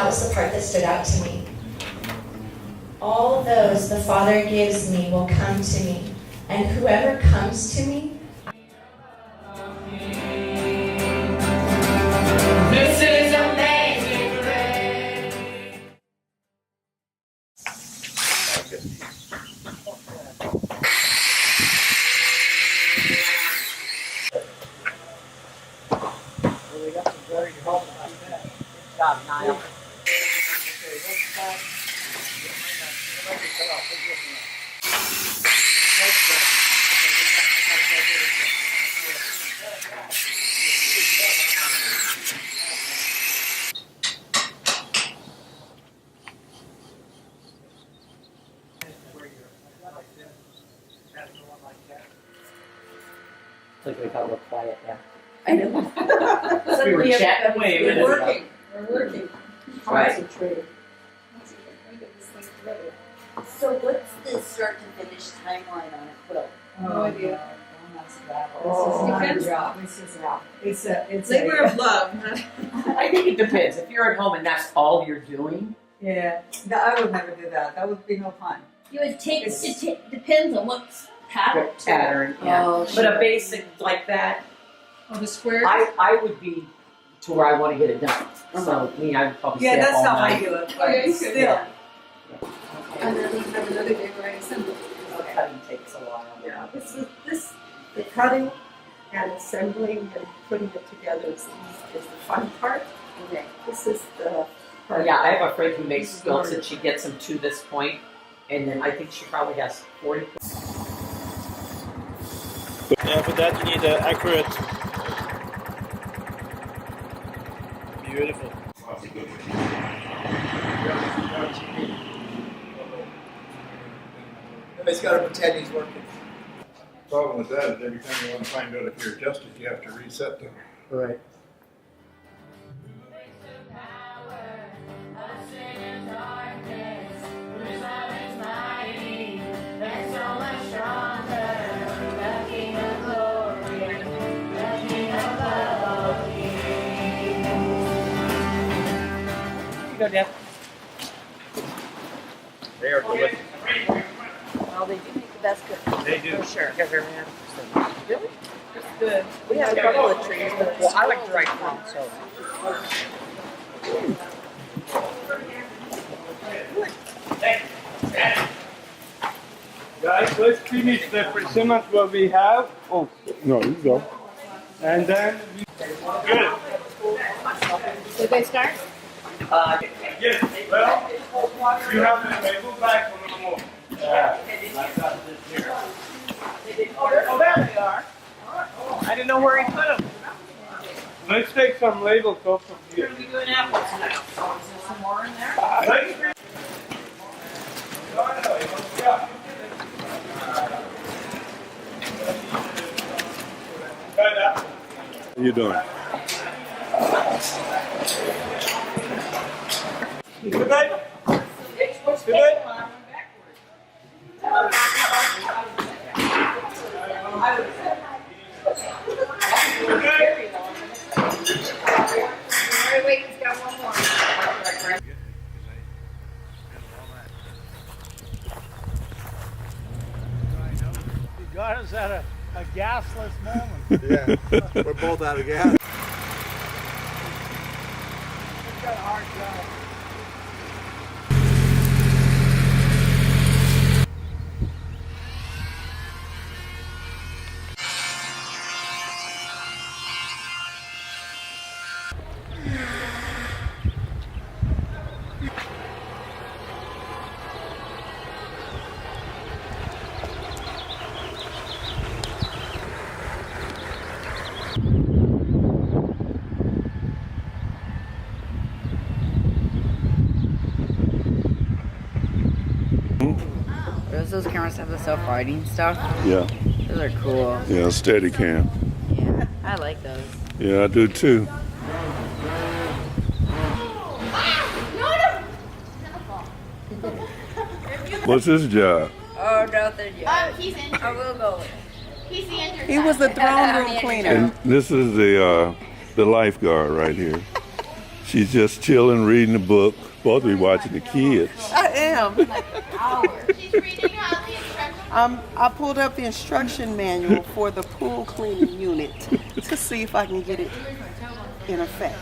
that was the part that stood out to me. All those the Father gives me will come to me, and whoever comes to me, this is amazing grace. We got some very help about that. Good job, Niall. Like we got a little quiet now. I know. We were chatting away. We're working. We're working. Right. Concentrating. So what's the start to finish timeline on a quilt? No idea. It's Labor of love. I think it depends. If you're at home and that's all you're doing, Yeah, no, I would never do that. That would be no fun. You would take, it depends on what's pattern. pattern, yeah. Oh, But a basic like that, Oh, the squares? I would be to where I want to get it done. So me, I would probably Yeah, stay up that's all how I night. do it. Oh, yeah, you Still. could. Yeah. And then we have another day where I assemble. Cutting takes a while. Yeah, the cutting and assembling and putting it together is the fun part. Okay. This is the part. Yeah, I have a friend who makes quilts and she gets them to this point, and then I think she probably has 40. Yeah, for that you need an accurate. Beautiful. He's got to pretend he's working. The problem with that is every time you want to find out if you're adjusted, you have to reset them. Right. Go, Deb. They are delicious. Well, they do make the best cookies. They do. For sure. Yeah, very nice. Really? It's good. We have a couple of trees, but Well, I like dried plum, so. Guys, let's finish the persimmons what we have. Oh, No, you go. and then good. Did they start? Yes. Well, you have the label back on the more. Yeah. I got this here. Oh, there they are. I didn't know where he put them. Let's take some labels off from We're here. going to be doing apples now. So is there some more in there? How you doing? Good night. Good night. Wait, he's got one more. You got us at a gasless moment. Yeah, we're both out of gas. You've got a hard job. those cameras have the self-riding stuff. Yeah, Those are cool. yeah, steady cam. Yeah, I like those. Yeah, I do too. What's his job? Oh, nothing yet. He's in. I will go. He's the intern. He was the throne room cleaner. And this is the lifeguard right here. She's just chilling, reading a book. Supposed to be watching the kids. I am. She's reading how the instructions. I pulled up the instruction manual for the pool cleaning unit to see if I can get it in effect.